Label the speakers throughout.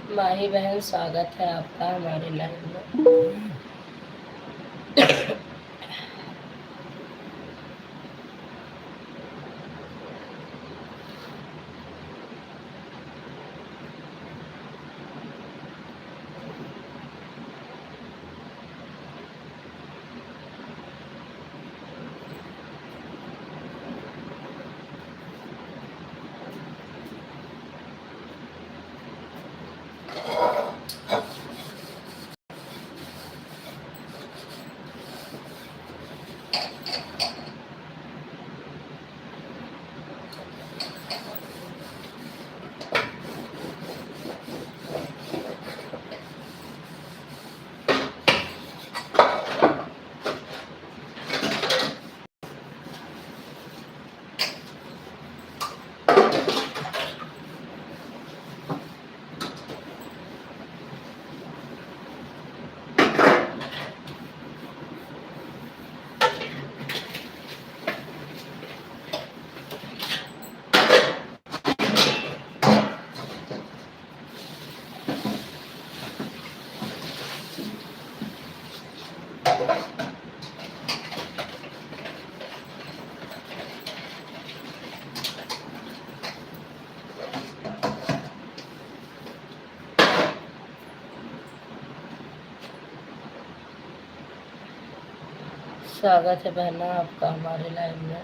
Speaker 1: माही बहन, स्वागत है आपका हमारे लाइव में। स्वागत है बहना आपका हमारे लाइव में।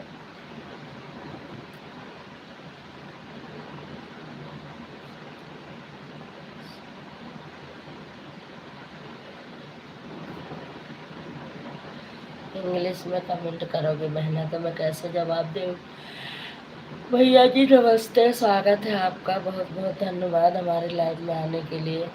Speaker 1: इंग्लिश में कमेंट करोगे बहना तो मैं कैसे जवाब दूँ। भैया जी नमस्ते, स्वागत है आपका, बहुत बहुत धन्यवाद हमारे लाइव में आने के लिए।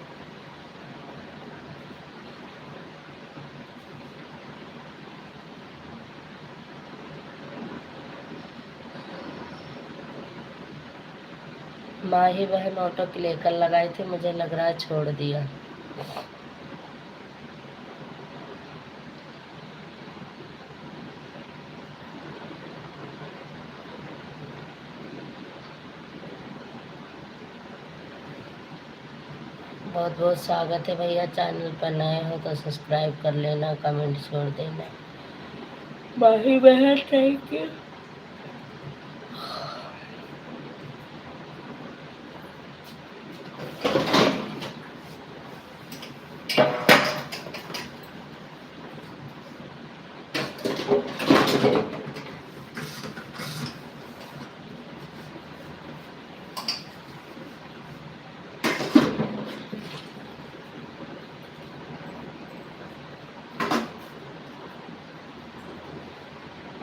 Speaker 1: माही बहन ऑटो क्लिकर लगाई थी, मुझे लग रहा है छोड़ दिया। बहुत बहुत स्वागत है भैया, चैनल पर नए हो तो सब्सक्राइब कर लेना, कमेंट छोड़ देना। माही बहन थैंक यू।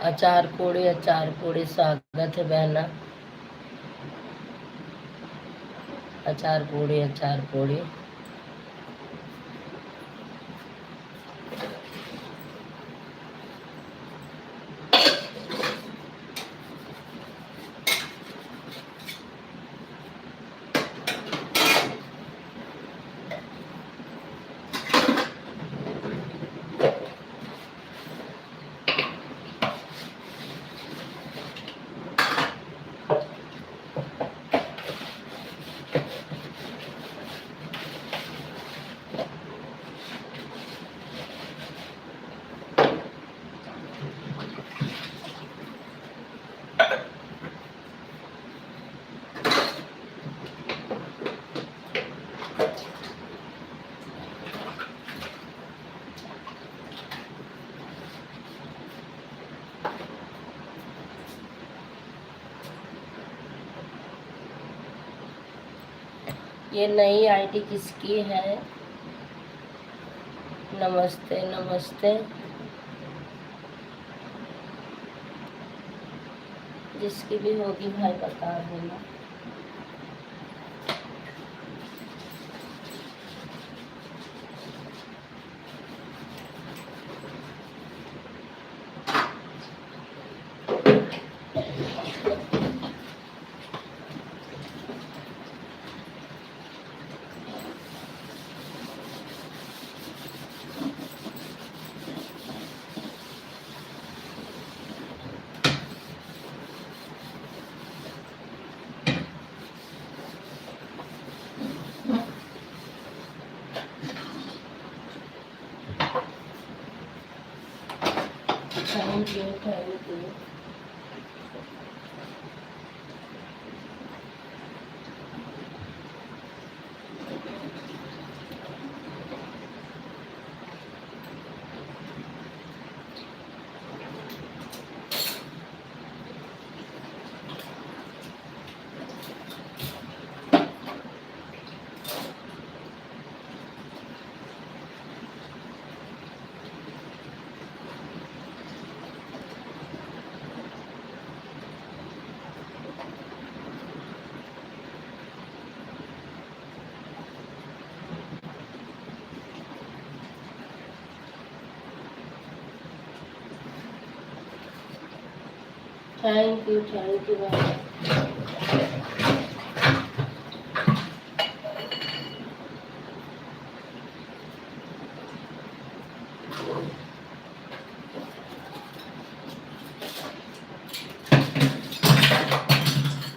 Speaker 1: अचार पूड़ी स्वागत है बहना। अचार पूड़ी। ये नई आईडी किसकी है? नमस्ते नमस्ते। जिसकी भी होगी भाई बता देना। Thank you, thank you. Thank you बाबा।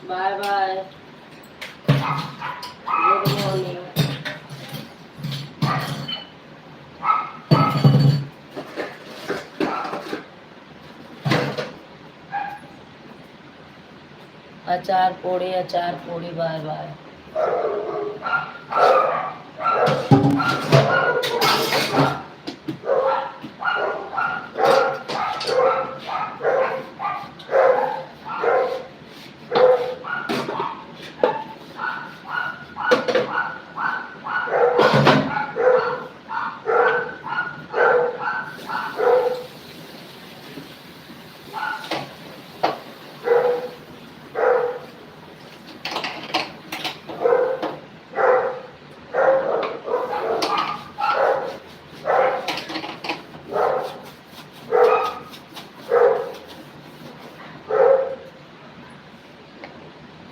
Speaker 1: Bye bye, good morning. अचार पोड़ी, बाय बाय।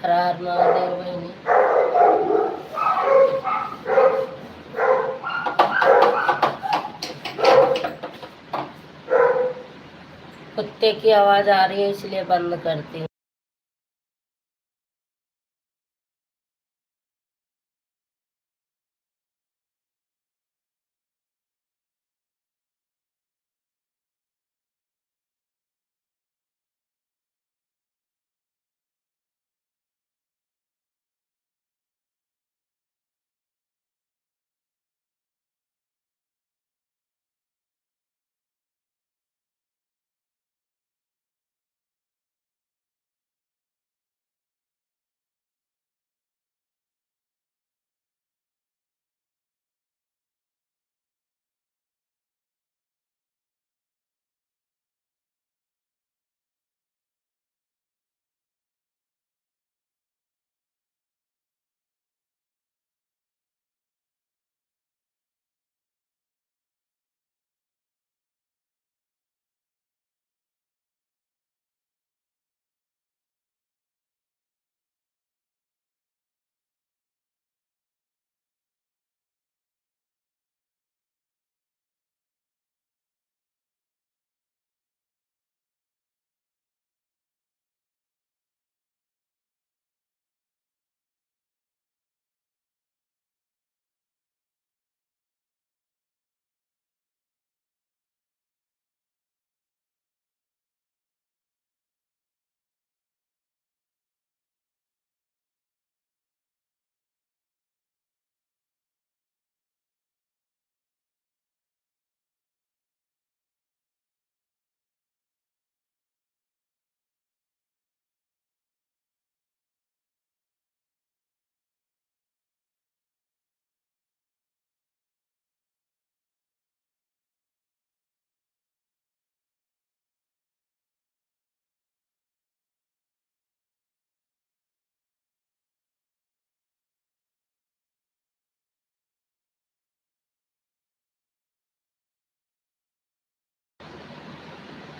Speaker 1: हर हर महादेव बहिनी। कुत्ते की आवाज आ रही है इसलिए बंद करती हूँ।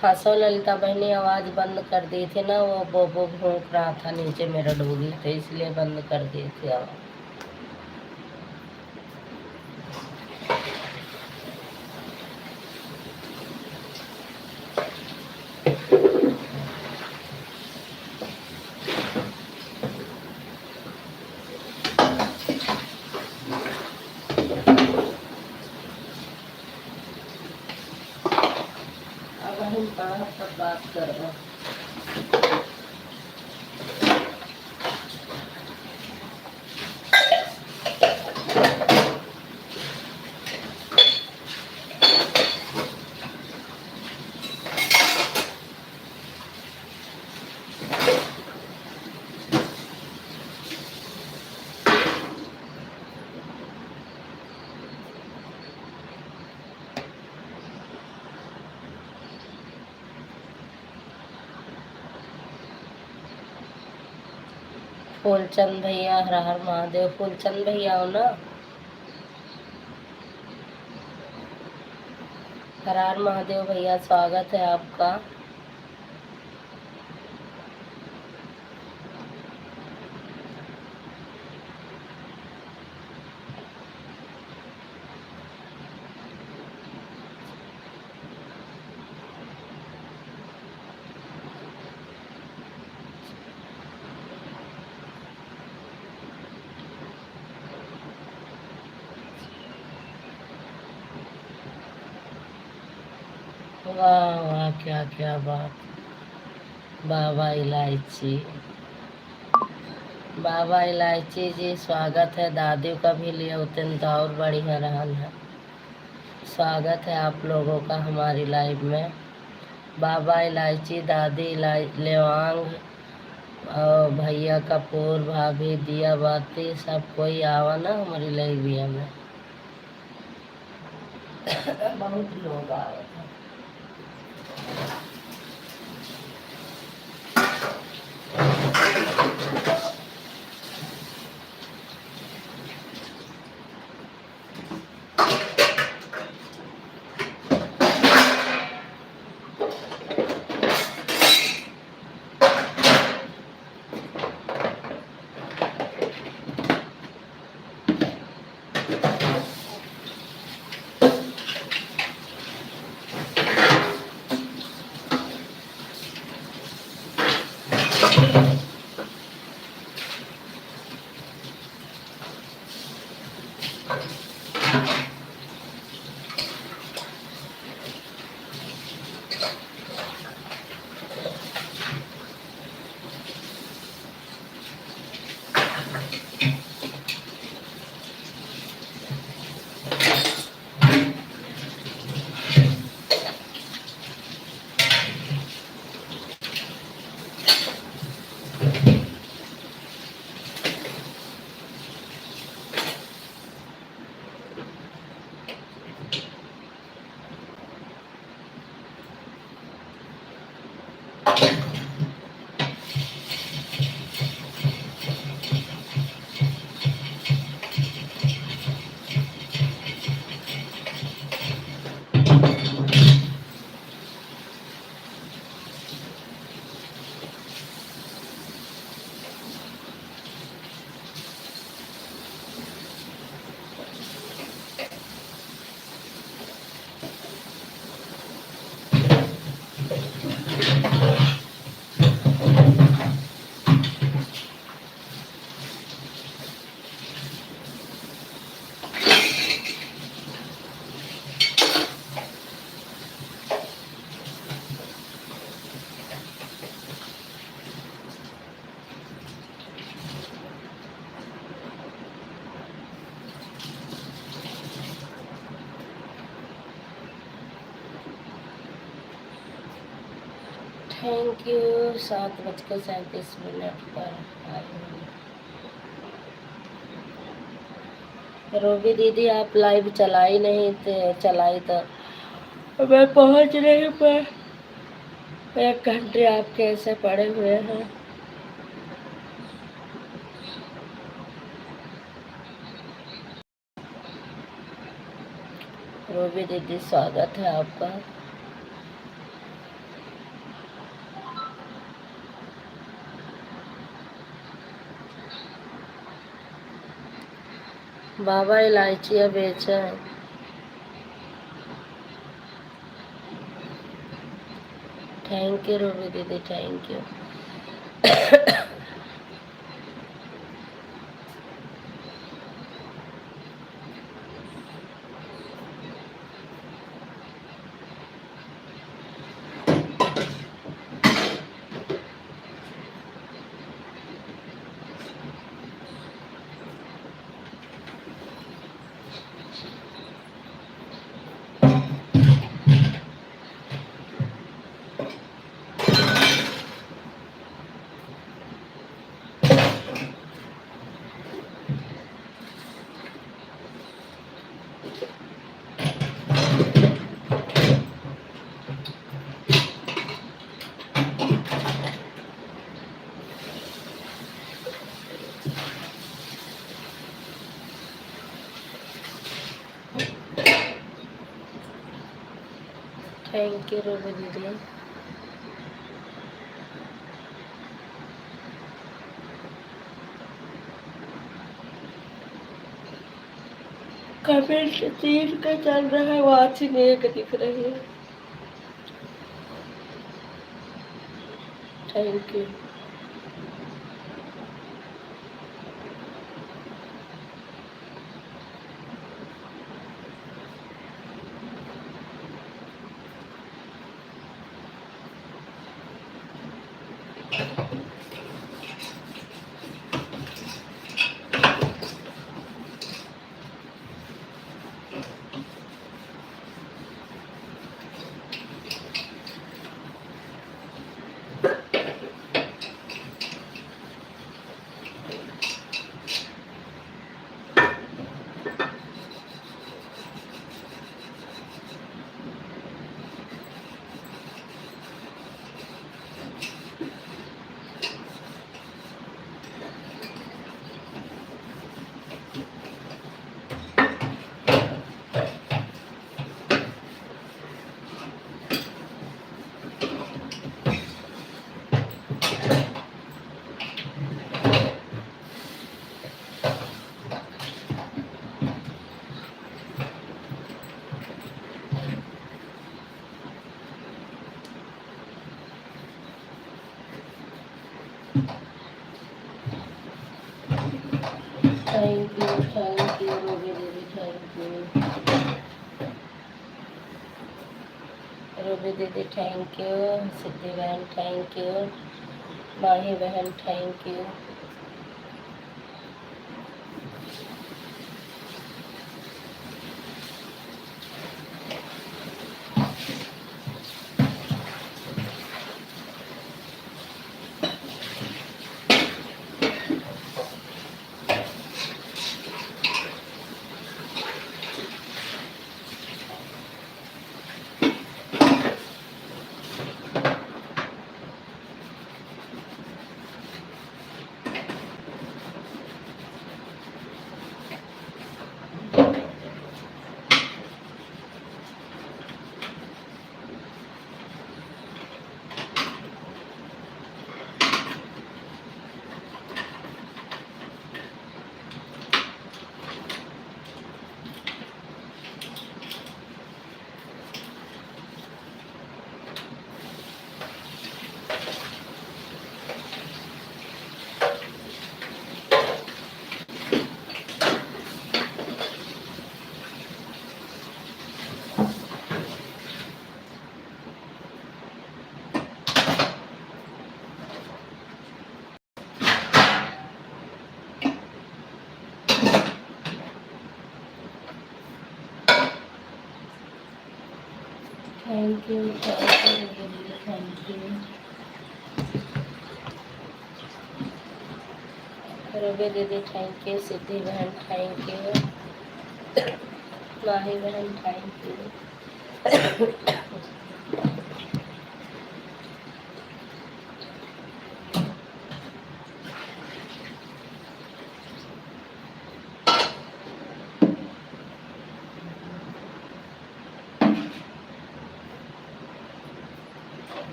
Speaker 1: हाँ सो ललिता बहनी, आवाज बंद कर दी थी ना, वो बोबो भौंक रहा था नीचे मेरा डोगी, तो इसलिए बंद कर दी थी आवाज। अब टाइम पड़ा तब बात कर रहा हूँ। फूलचंद भैया, हर हर महादेव। फूलचंद भैया हो ना? हर हर महादेव भैया, स्वागत है आपका। वाह वाह, क्या क्या बात। बाबा इलायची, बाबा इलायची जी स्वागत है। दादी का भी लिए उतन तो और बड़ी हैरान है। स्वागत है आप लोगों का हमारी लाइव में। बाबा इलायची, दादी लेवांग, और भैया कपूर, भाभी दिया बाती, सब कोई आवा ना हमारी लाइविया में। बहुत लोग आए थे। Thank you. 7:37 पर रूबी दीदी आप लाइव चलाई नहीं थे, चलाई तो मैं पहुंच नहीं पर 1 घंटे आप कैसे पड़े हुए हैं। रूबी दीदी स्वागत है आपका। बाबा इलायचियाँ बेचा है। थैंक यू रूबी दीदी, thank you. Thank you Ruby दीदी। कमेंट 3 का चल रहा है, वाचिंग 1 दिख रही है। Thank you. Thank you Ruby दीदी, थैंक यू रूबी दीदी, थैंक यू सिद्धि बहन, थैंक यू माही बहन, thank you. Thank you, thank you Ruby दीदी, थैंक यू सिद्धि बहन, थैंक यू माही बहन, thank you.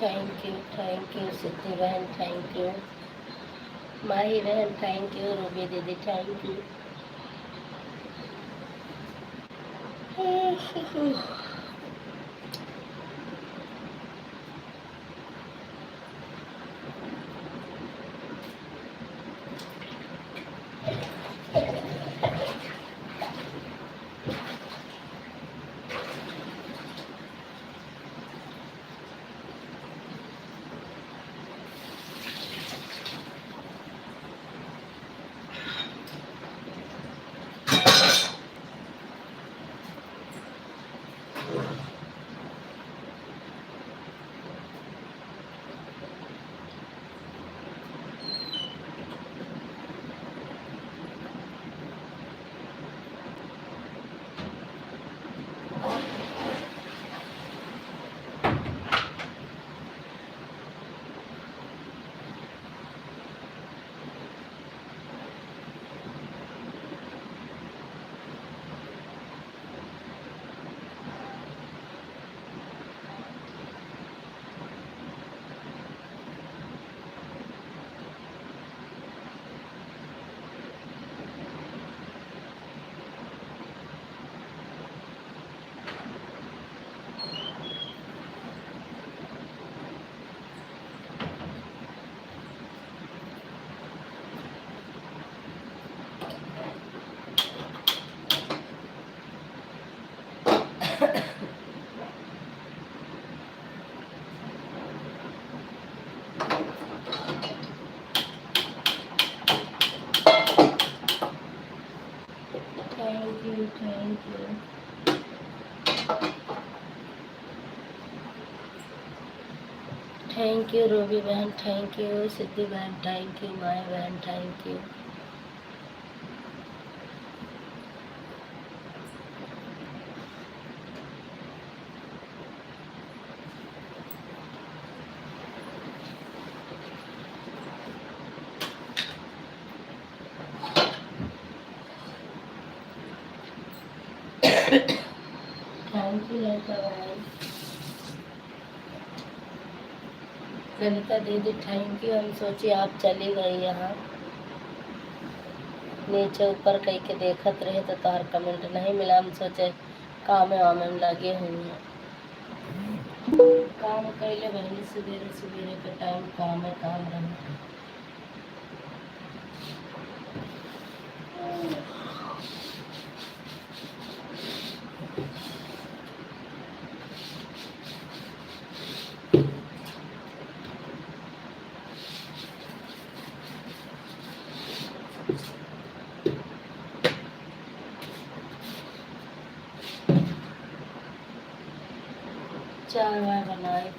Speaker 1: Thank you Siddhi बहन, थैंक यू माही बहन, थैंक यू रूबी दीदी, thank you. Thank you thank you Ruby बहन, thank you Siddhi बहन, thank you माया बहन, thank you. Thank you Lalita बहन, ललिता दीदी थैंक यू। हम सोचिए आप चली गई यहाँ, नीचे ऊपर कहीं के देखत रहे तो तार कमेंट नहीं मिला। हम सोचे काम वाम में लगे हुए हैं, काम कैले बहनी सवेरे सवेरे के टाइम काम है, काम रहे। चाय वाय बनाए थे।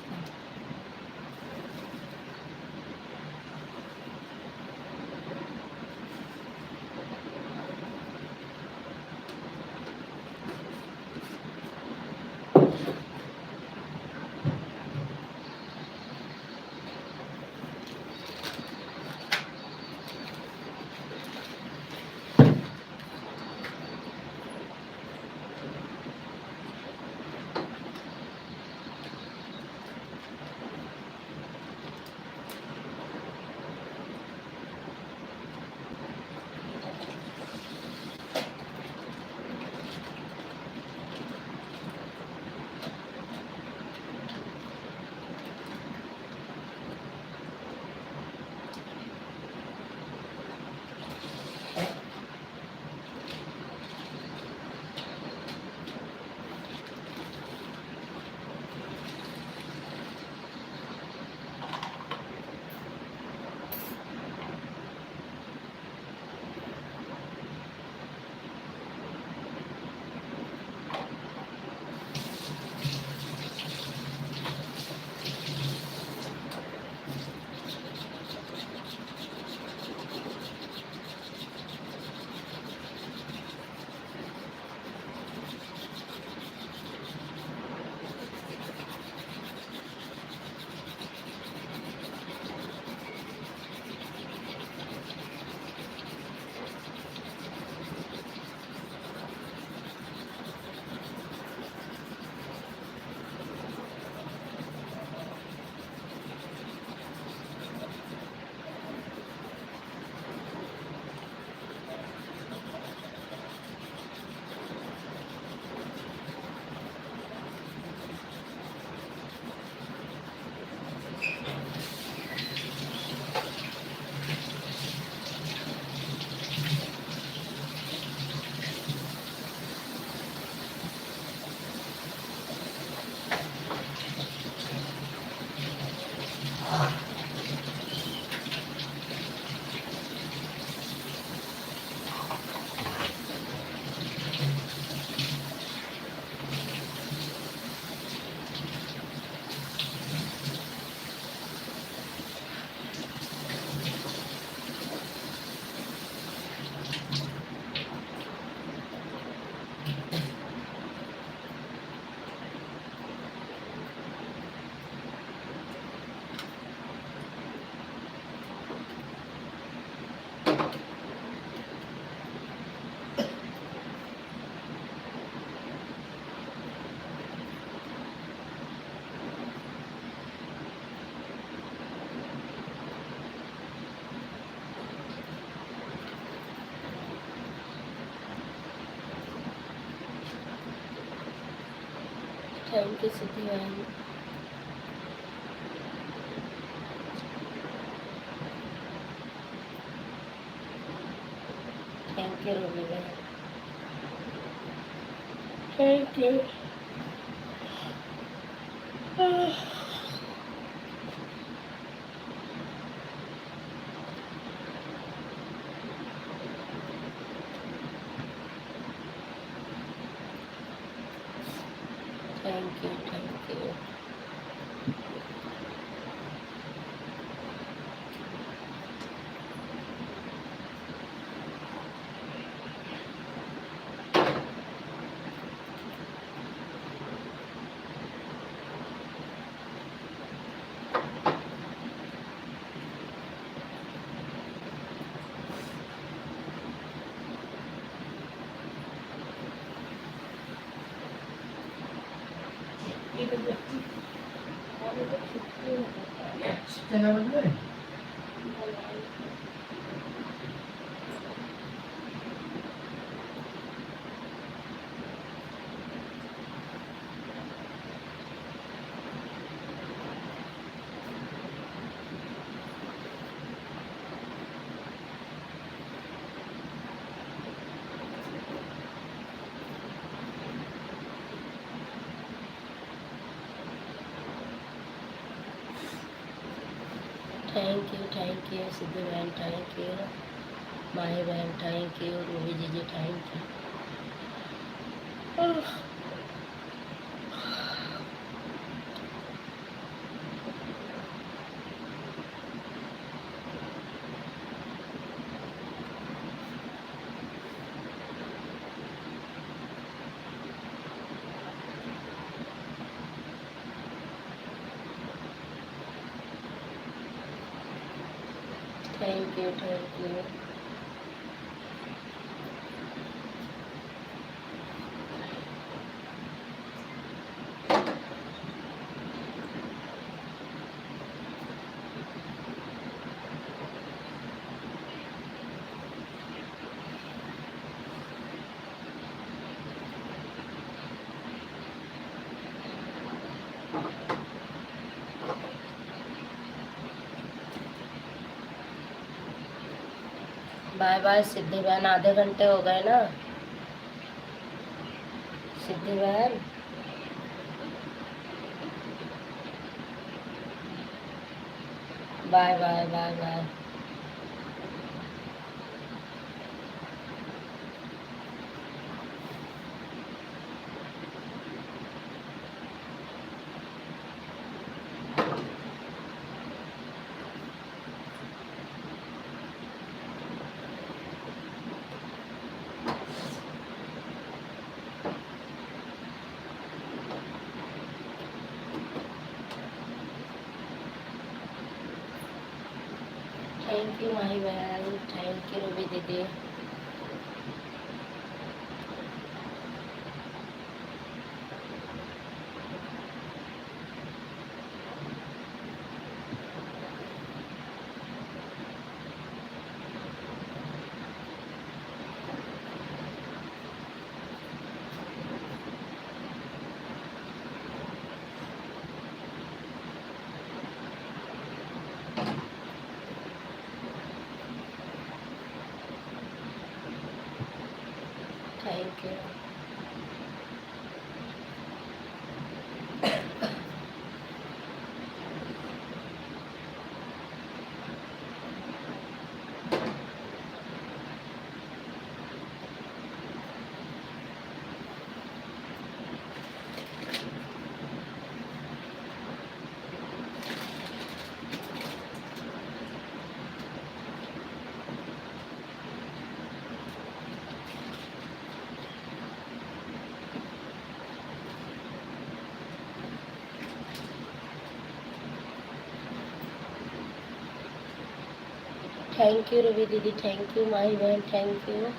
Speaker 1: थैंक यू सिद्धि बहन। थैंक यू रूबी बहन। Thank you. Thank you thank you. Thank you Siddhu बहन, थैंक यू माही बहन, thank you Ruby ji, thank you. Thank you thank you. Bye bye Siddhi बहन, आधे घंटे हो गए ना सिद्धि बहन। Bye bye bye bye. Thank you Mahi बहन, थैंक यू रूबी दीदी। Thank you. Thank you Ruby दीदी, थैंक यू माही बहन, thank you.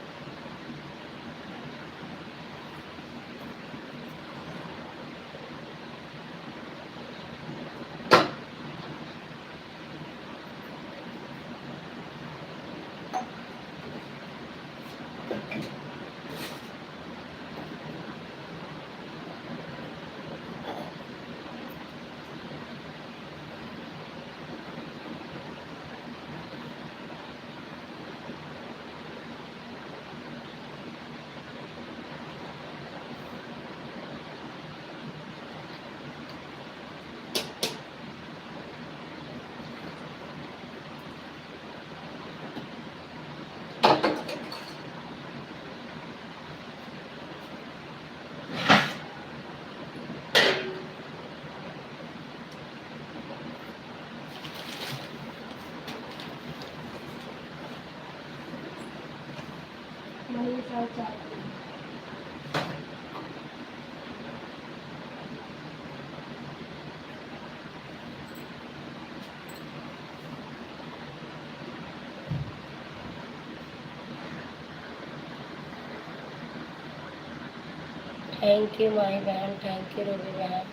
Speaker 1: Thank you Mahi बहन, थैंक यू रूबी बहन।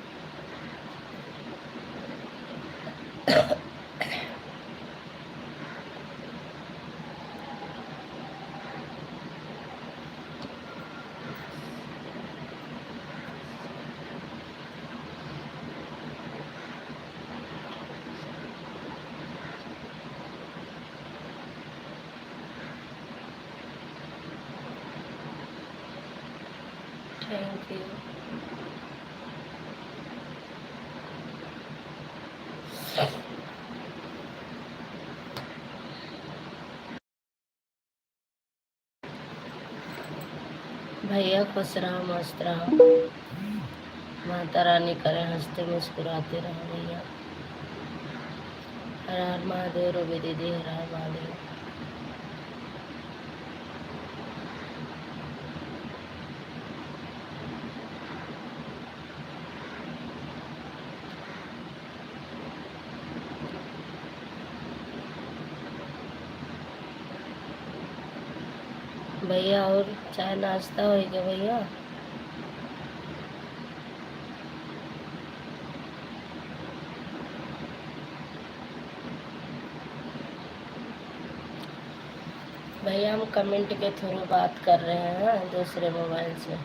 Speaker 1: Thank you. भैया खुश रहो, मस्त रहो, माता रानी करे हंसते मुस्कुराते रहो भैया। हर हर महादेव रूबी दीदी, हर हर महादेव। भैया और चाय नाश्ता हो गया भैया? भैया हम कमेंट के थ्रू बात कर रहे हैं दूसरे मोबाइल से।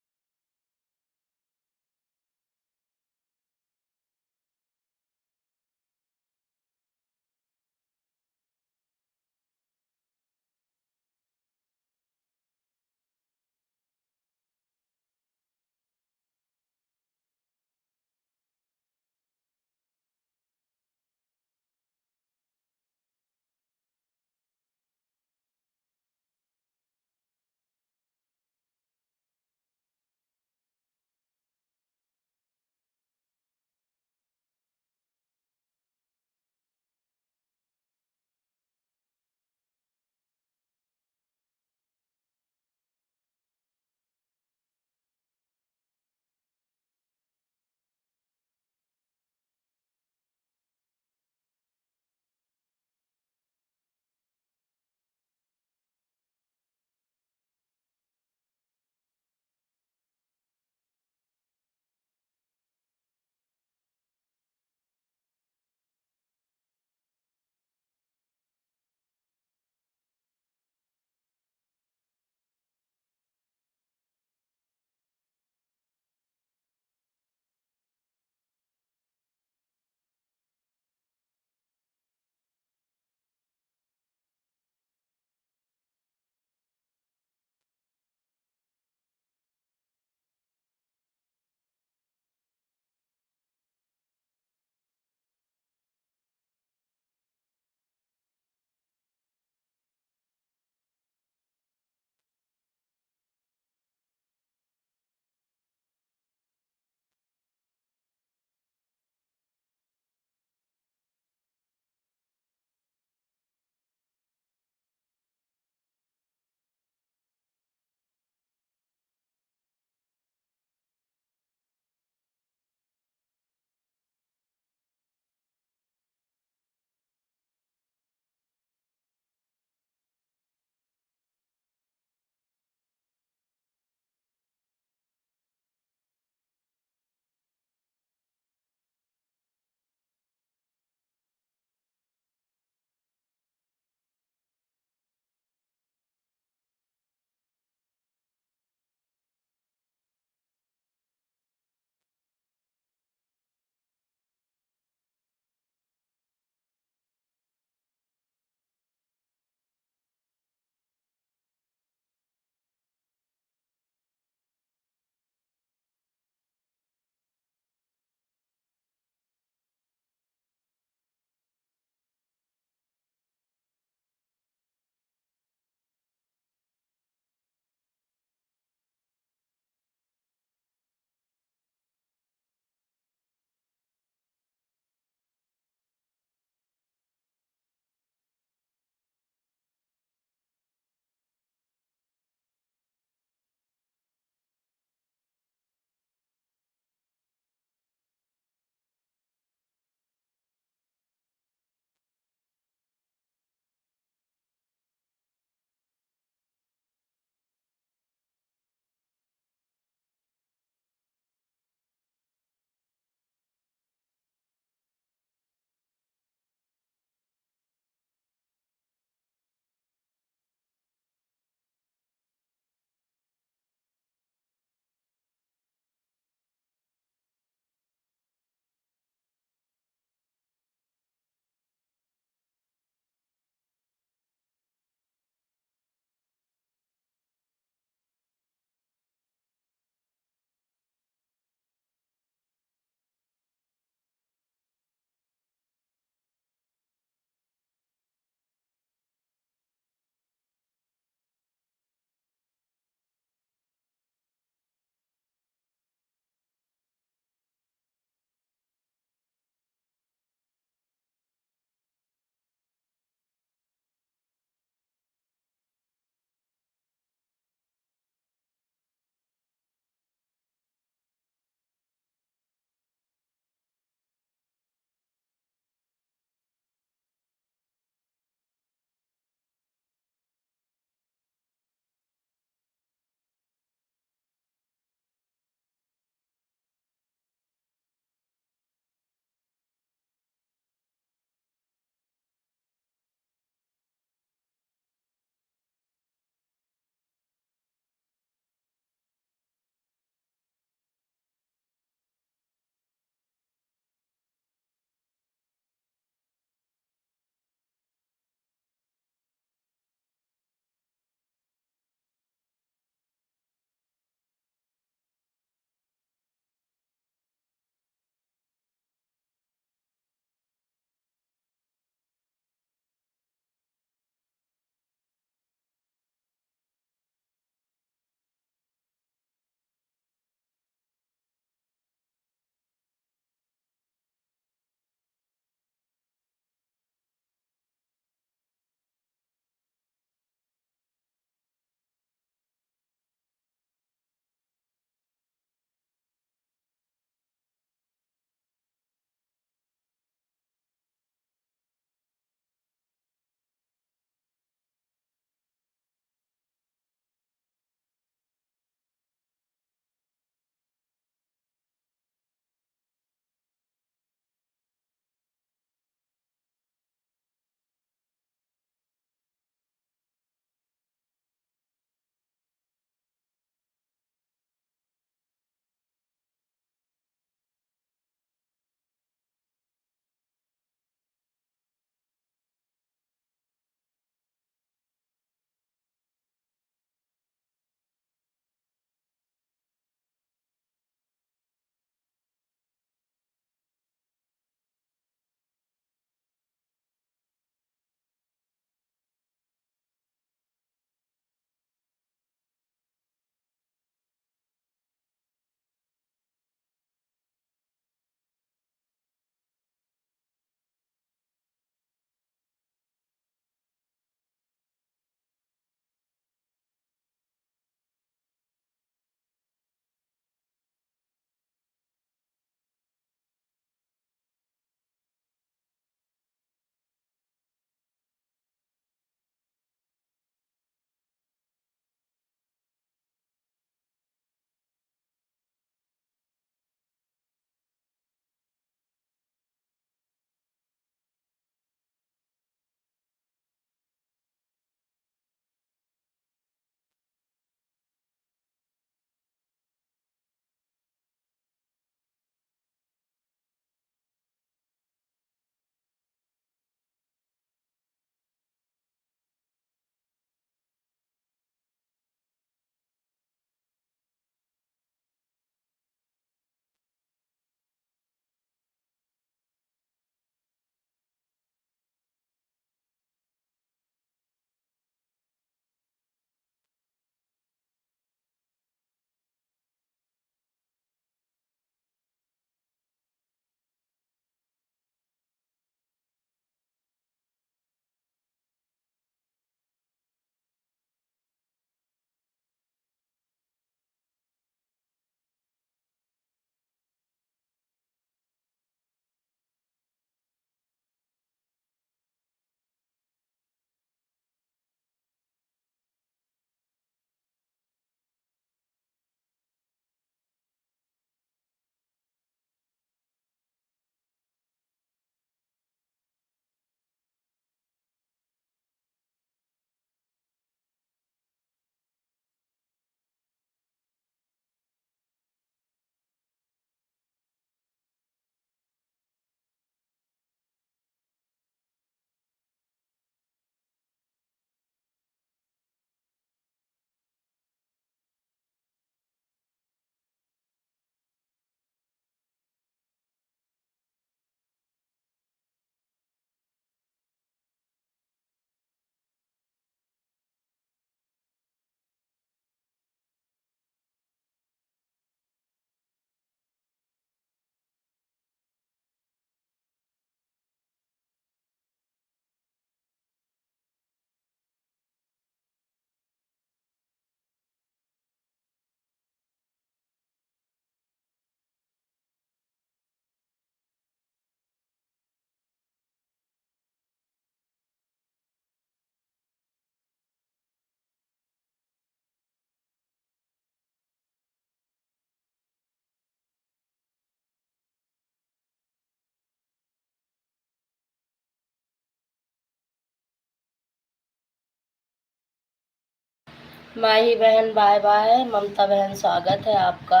Speaker 1: माही बहन बाय बाय। ममता बहन स्वागत है आपका।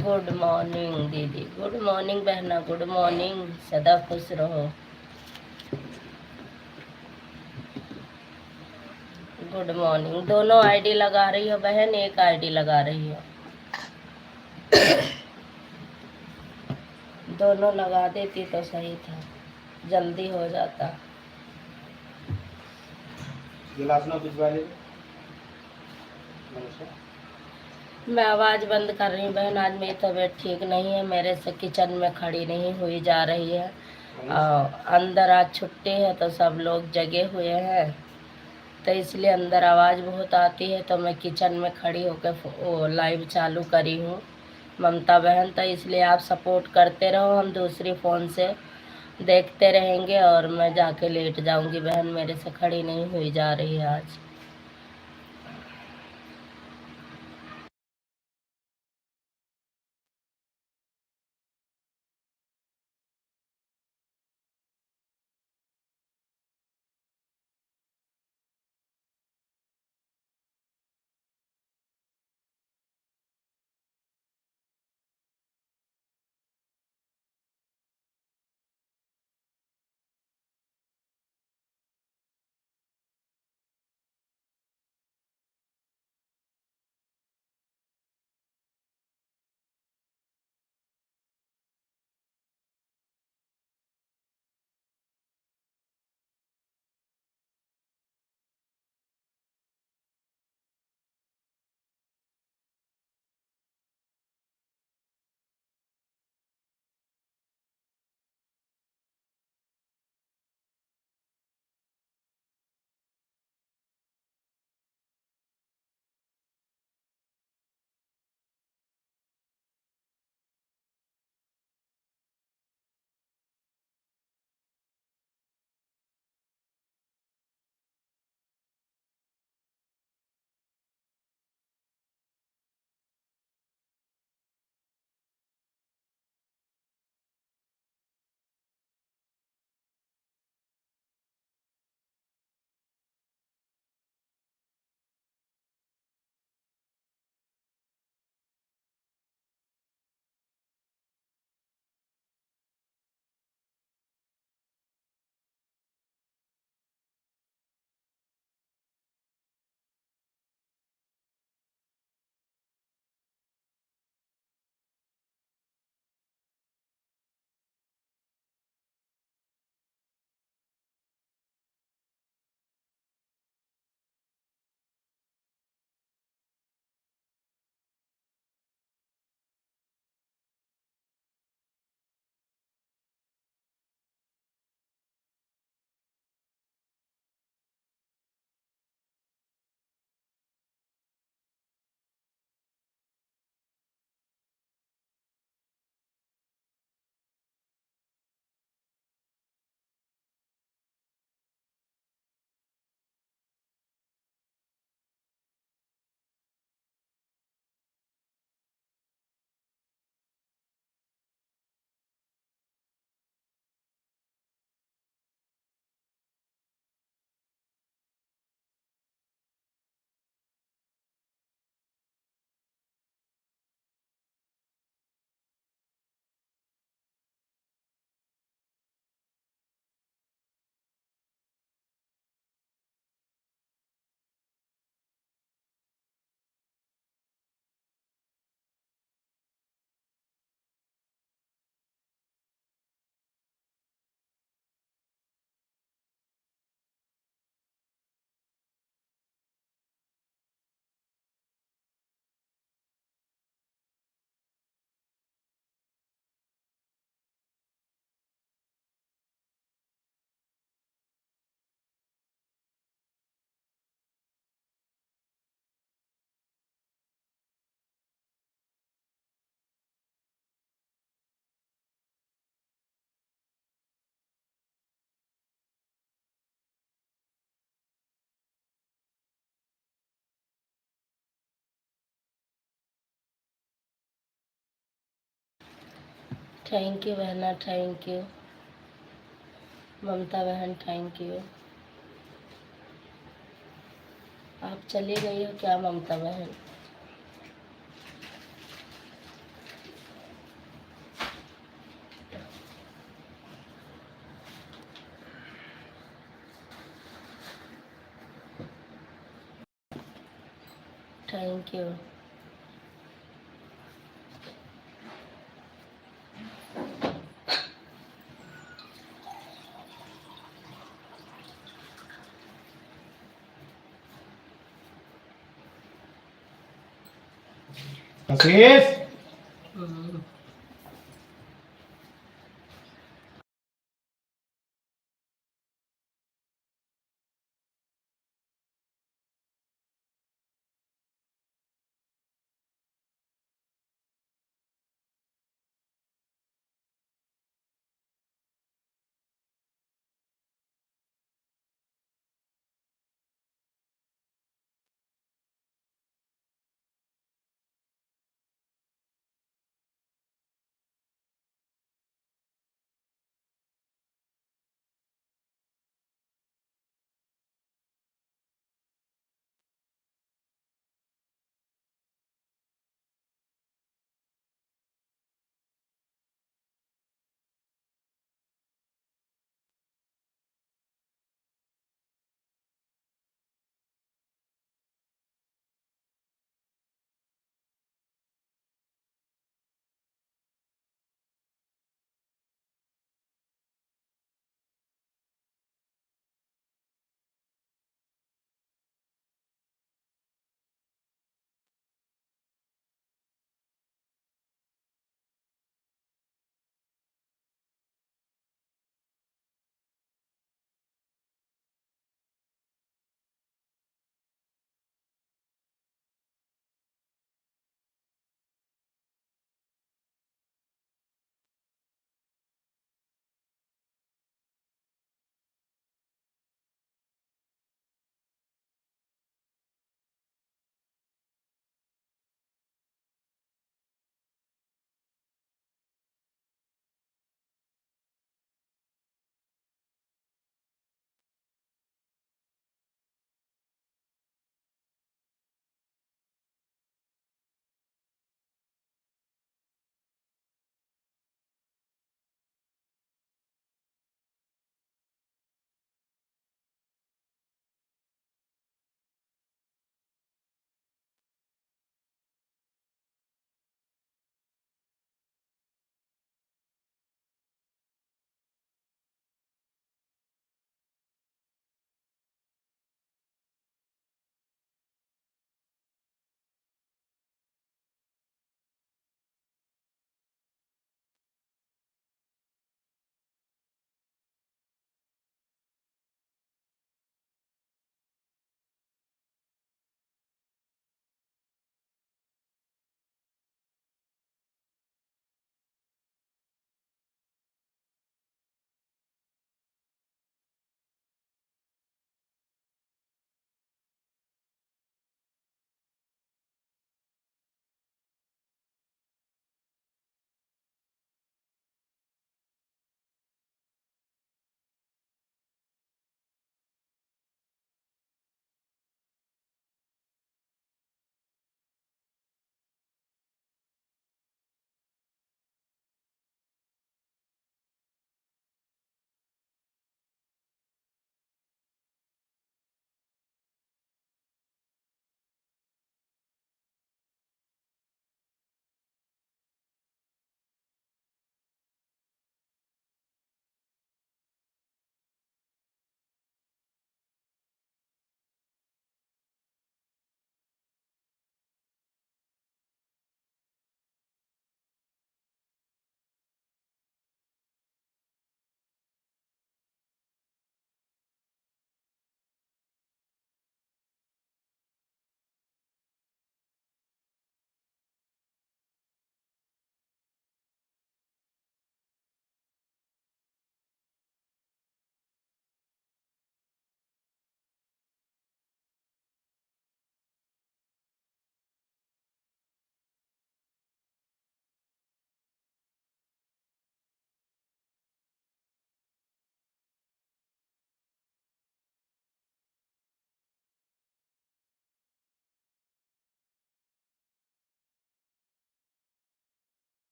Speaker 1: गुड मॉर्निंग दीदी, गुड मॉर्निंग बहना, गुड मॉर्निंग, सदा खुश रहो। Good morning. दोनों आईडी लगा रही हो बहन, एक आईडी लगा रही हो? दोनों लगा देती तो सही था, जल्दी हो जाता। गिलास ना भिजवा ले। मैं आवाज़ बंद कर रही हूँ बहन, आज मेरी तबीयत ठीक नहीं है, मेरे से किचन में खड़ी नहीं हुई जा रही है। अंदर आज छुट्टी है तो सब लोग जगे हुए हैं, तो इसलिए अंदर आवाज़ बहुत आती है, तो मैं किचन में खड़ी होकर लाइव चालू करी हूँ ममता बहन। तो इसलिए आप सपोर्ट करते रहो, हम दूसरी फ़ोन से देखते रहेंगे और मैं जाके लेट जाऊंगी बहन, मेरे से खड़ी नहीं हुई जा रही है आज। थैंक यू बहना, थैंक यू ममता बहन, थैंक यू। आप चली गई हो क्या ममता बहन? Thank you.
Speaker 2: आशीष
Speaker 1: हम्म।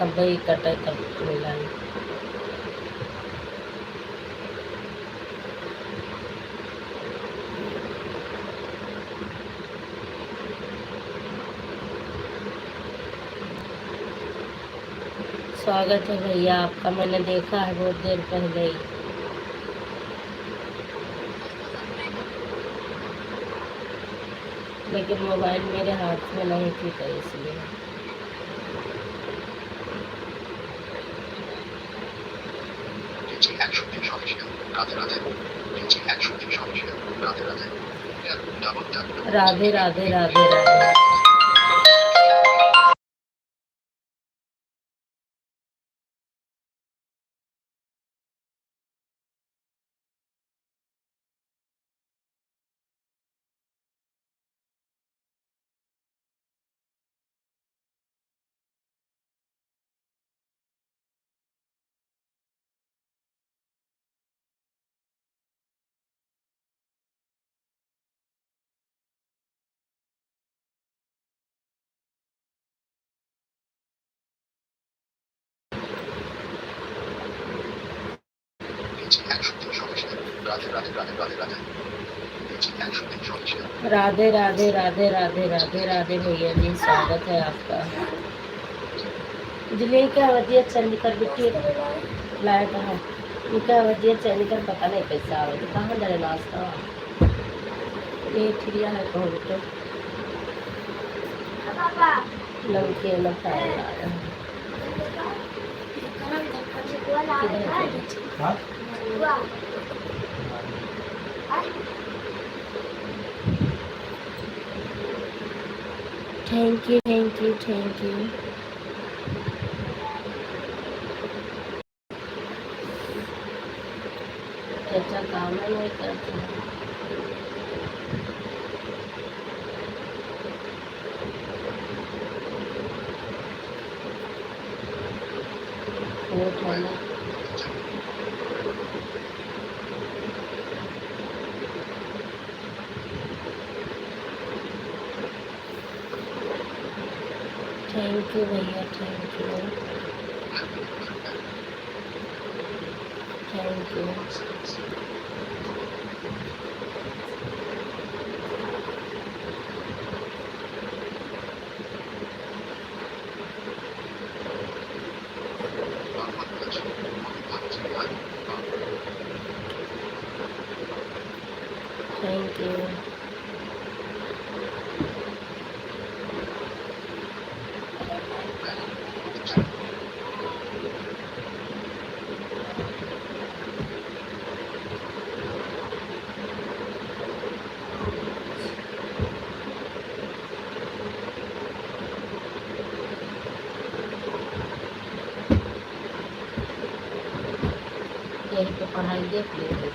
Speaker 1: अब भाई कटे तब मिलाई। स्वागत है भैया आपका, मैंने देखा है बहुत देर पहले ही। लेकिन मोबाइल मेरे हाथ में नहीं थी तो इसलिए। राधे राधे राधे राधे। राधे राधे राधे राधे राधे राधे भैया जी, स्वागत है आपका। दिल्ली क्या वजिया चंडीगढ़ बिट्टी लाइट है, क्या वजिया चंडीगढ़ पता नहीं पैसा आवे तो कहाँ डरे नाश्ता ये चिड़िया है कहूँ तो नमकीन खाया। Thank you thank you thank you. चाचा काम नहीं करते वो खाना। थैंक यू भैया thank you thank you. Thank you. यही तो पढ़ाई देख लीजिए।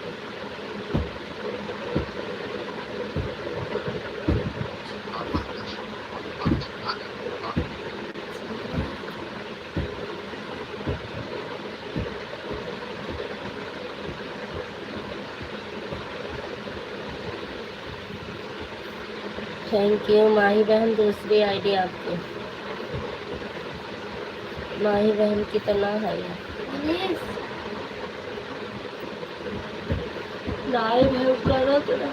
Speaker 1: थैंक यू माही बहन, दूसरी आईडी आपकी। माही बहन कितना है लाइव है करो तेरा।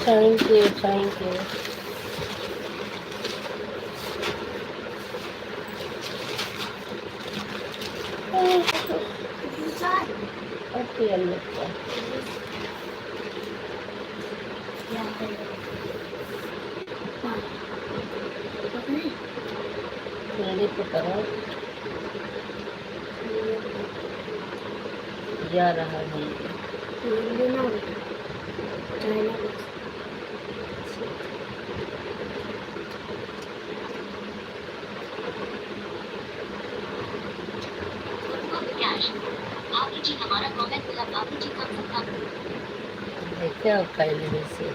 Speaker 1: Thank you thank you. तेल लगता है। जल्दी तो करो, जा रहा है। हमारा कमेंट मिला, बाबूजी कम सकता देखते हैं पहले से।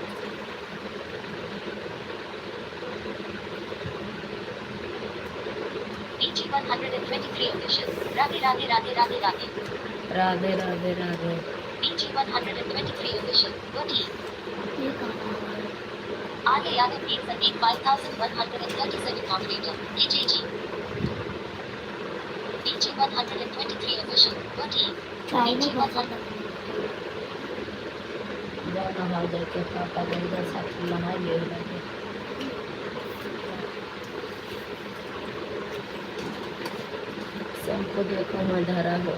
Speaker 1: PG 123 official, Radhe Radhe Radhe Radhe Radhe Radhe Radhe Radhe. PG 123 official, गोटी आगे Yadav 5137 moderator, KJG। PG 123 official, गोटी PG 100 नहा जाके पापा गंगा साथ नहा ले लगे। सबको देखो मैं डरा हो।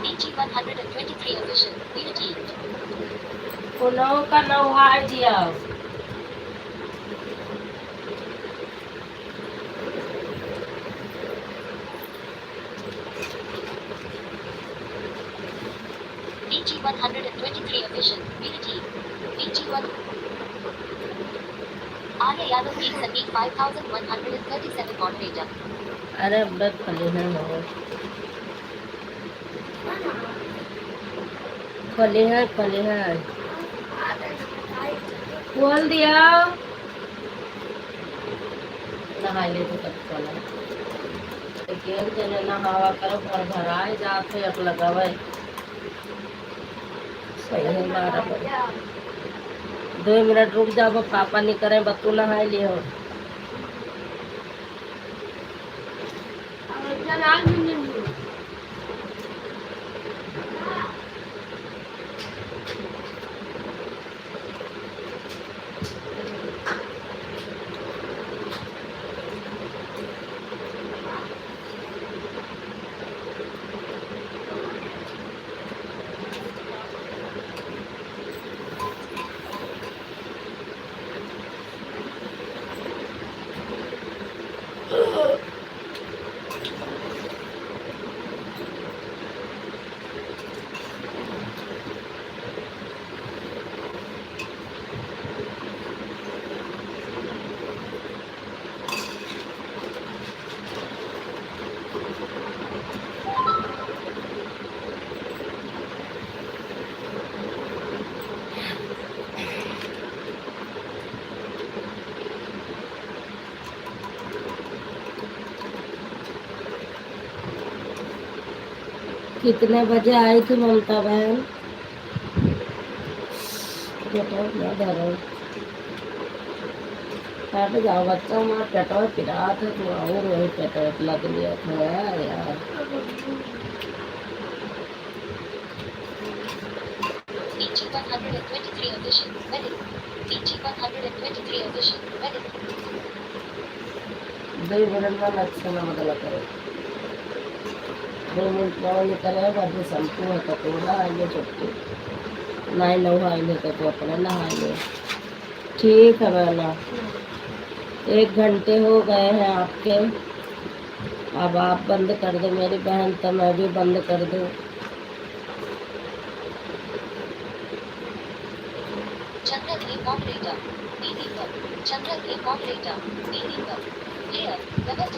Speaker 1: PG 123 official, unity। पुनः का नौहा दिया। PG 123 official, unity। PG 1 आर्य यादव की संगीत 5137 moderator। अरे व्रत फले हैं हो, फले हैं खोल दिया। नहा ले तो तक चला गेल जने नहावा करो घर भराए जाते अब लगावे सही है। 12 बजे 2 मिनट रुक जाओ, पापा नहीं करे बत्तू नहाए लिए हो। कितने बजे आई थी ममता बहन? हट जाओ बच्चा, वहाँ पेटवा पिरा था तो और वही पेट लग लिया था यार। PG 123 official, medic। PG 123 official, medic। 2 minute में लक्षण बदला करो। 2 मिनट में करे बदले शैम्पू है कटोरा आइए चुटकी नहीं नहा ले तो अपने नहा ले। ठीक है बहना, 1 घंटे हो गए हैं आपके। अब आप बंद कर दो मेरी बहन, तो मैं भी बंद कर दूँ। चंद्रगिरी मॉडरेटर दीदी पर, चंद्रगिरी मॉडरेटर दीदी पर प्लेयर गलत।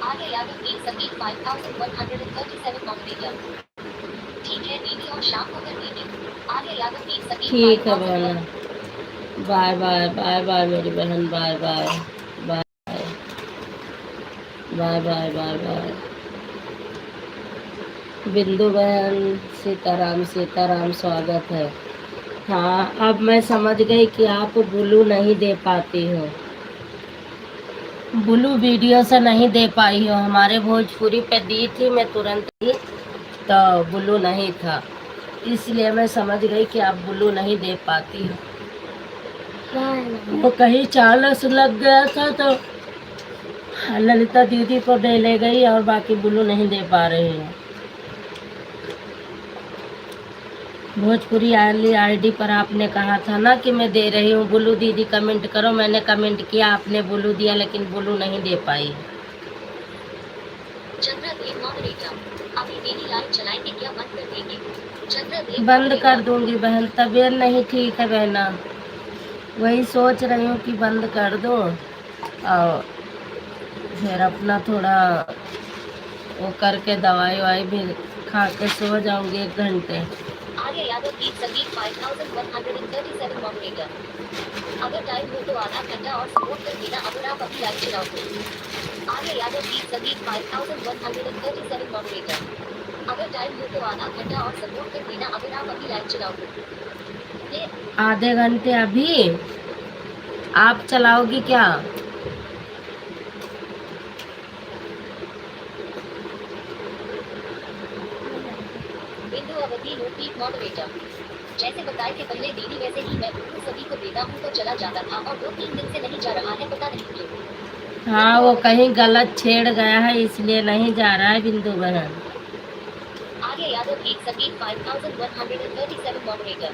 Speaker 1: आगे यादव की संगीत 5137 मॉडरेटर। ठीक है दीदी, और शाम को कर दीदी। आगे यादव की संगीत। ठीक है बहन, बाय बाय बाय बाय मेरी बहन, bye bye bye bye bye bye bye. Bindu बहन सीताराम सीताराम, स्वागत है। हाँ, अब मैं समझ गई कि आप ब्लू नहीं दे पाती हो, ब्लू वीडियो से नहीं दे पाई हो। हमारे भोजपुरी पे दी थी, मैं तुरंत दी तो ब्लू नहीं था, इसलिए मैं समझ गई कि आप ब्लू नहीं दे पाती हो। वो कहीं चार्ल्स लग गया था तो ललिता दीदी को दे ले गई और बाकी ब्लू नहीं दे पा रही है। भोजपुरी आली आईडी पर आपने कहा था ना कि मैं दे रही हूँ ब्लू, दीदी कमेंट करो। मैंने कमेंट किया, आपने ब्लू दिया, लेकिन ब्लू नहीं दे पाई। अभी मेरी लाइव चलाएंगे क्या, बंद कर देंगे? बंद कर दूंगी बहन, तबीयत नहीं ठीक है बहना, वही सोच रही हूँ कि बंद कर दूँ और फिर अपना थोड़ा वो करके दवाई वाई भी खा के सो जाऊंगी 1 घंटे। आर्य यादव गीत संगीत 5137 मॉडरेटर, अगर टाइम हो तो आधा घंटा और सपोर्ट कर देना अगर आप अभी लाइव चलाओ तो। आर्य यादव गीत संगीत 5137 मॉडरेटर, अगर टाइम हो तो आधा घंटा और सपोर्ट कर देना अगर आप अभी लाइव चलाओ तो। आधे घंटे अभी आप चलाओगी क्या? मॉडरेटर, जैसे बताए थे पहले दीदी, वैसे ही मैं सभी को देता हूँ तो चला जाता था और 2-3 दिन से नहीं जा रहा है, पता नहीं क्यों। हाँ, वो कहीं गलत छेड़ गया है इसलिए नहीं जा रहा है बिंदु बहन। आगे यादव गीत संगीत 5137 मॉडरेटर,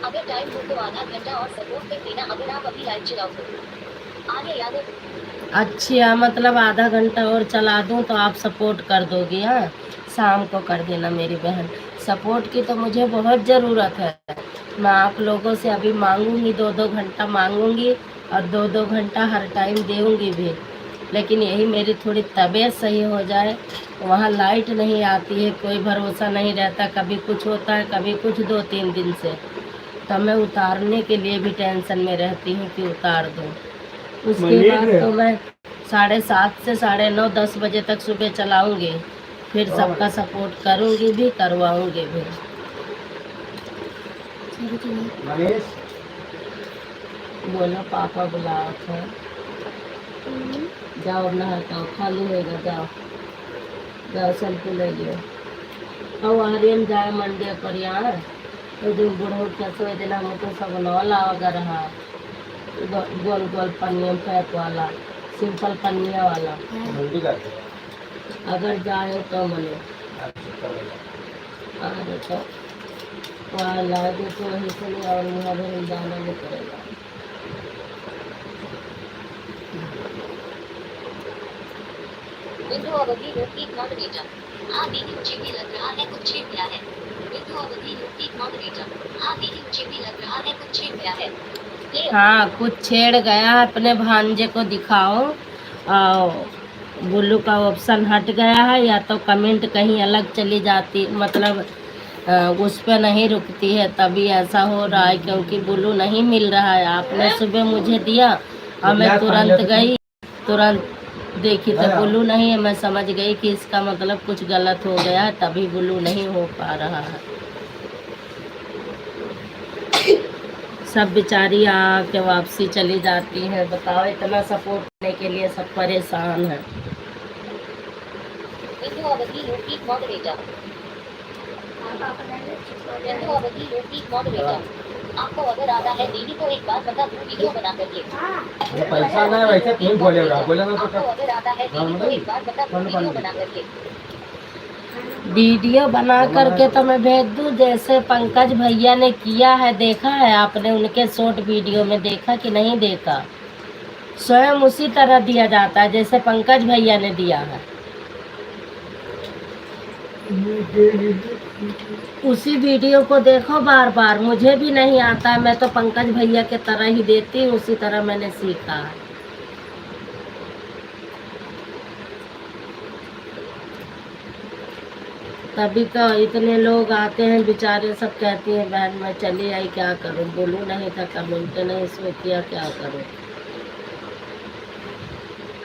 Speaker 1: अगर टाइम हो तो आधा घंटा और सपोर्ट कर देना अगर आप अभी लाइव चलाओ तो। आगे यादव, अच्छा मतलब आधा घंटा और चला दूं तो आप सपोर्ट कर दोगी? हाँ, शाम को कर देना मेरी बहन, सपोर्ट की तो मुझे बहुत ज़रूरत है। मैं आप लोगों से अभी मांगूंगी, 2-2 घंटा मांगूंगी और 2-2 घंटा हर टाइम देऊंगी भी, लेकिन यही मेरी थोड़ी तबीयत सही हो जाए। वहाँ लाइट नहीं आती है, कोई भरोसा नहीं रहता, कभी कुछ होता है कभी कुछ, 2-3 दिन से तो मैं उतारने के लिए भी टेंशन में रहती हूँ कि उतार दूँ। उसके बाद तो मैं 7:30 से 9:30 10 बजे तक सुबह चलाऊंगी, फिर सबका सपोर्ट करूंगी भी, करवाऊंगी भी। बोलो पापा बुलाओ था, जाओ नहा खाओ, खाली होगा, जाओ जाओ शैम्पू ले लियो। और आर्यन जाए मंडे पर यहाँ तो दिन बुढ़ो कैसे दिन हम तो सब नौला अगर रहा गोल गोल पन्निया पैक वाला, सिंपल पन्निया वाला, अगर जाए तो मने अरे तो वहाँ ला दे तो वहीं से नहीं, और वहाँ भी जाना नहीं पड़ेगा। बिंदु अवधि रोटी मॉडरेटर, हाँ दीदी मुझे भी लग रहा है कुछ छेड़ गया है। बिंदु अवधि रोटी मॉडरेटर, हाँ दीदी मुझे भी लग रहा है कुछ छेड़ गया है। हाँ, कुछ छेड़ गया है, अपने भांजे को दिखाओ। ब्लू का ऑप्शन हट गया है या तो कमेंट कहीं अलग चली जाती, मतलब उस पर नहीं रुकती है, तभी ऐसा हो रहा है, क्योंकि ब्लू नहीं मिल रहा है। आपने सुबह मुझे दिया और मैं तुरंत गई, तुरंत देखी तो ब्लू नहीं है। मैं समझ गई कि इसका मतलब कुछ गलत हो गया है, तभी ब्लू नहीं हो पा रहा है। सब बेचारी आके वापसी चली जाती है, बताओ, इतना सपोर्ट करने के लिए सब परेशान है। आपको अगर आता है दीदी को एक बार बता दूं, वीडियो बना करके पैसा ना वैसे क्यों बोलेगा, बोला ना तो अगर आता है दीदी को एक बार बता दूं, वीडियो बना करके, वीडियो बना करके तो मैं भेज दूं, जैसे पंकज भैया ने किया है। देखा है आपने उनके शॉर्ट वीडियो में, देखा कि नहीं देखा? स्वयं उसी तरह दिया जाता है जैसे पंकज भैया ने दिया है, उसी वीडियो को देखो बार बार। मुझे भी नहीं आता, मैं तो पंकज भैया के तरह ही देती हूँ, उसी तरह मैंने सीखा है। तभी तो इतने लोग आते हैं बेचारे, सब कहती हैं बहन मैं चली आई, क्या करूँ, बोलूँ नहीं था, कमेंट नहीं सो किया, क्या करूँ।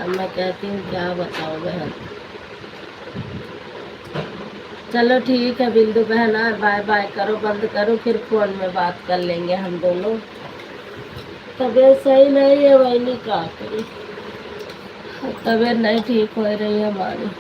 Speaker 1: अब मैं कहती हूँ क्या बताओ बहन। चलो ठीक है बिंदु बहना, बाय बाय करो, बंद करो, फिर फोन में बात कर लेंगे हम दोनों। तबीयत सही नहीं है, वही नहीं का करी, तबीयत नहीं ठीक हो रही है हमारी।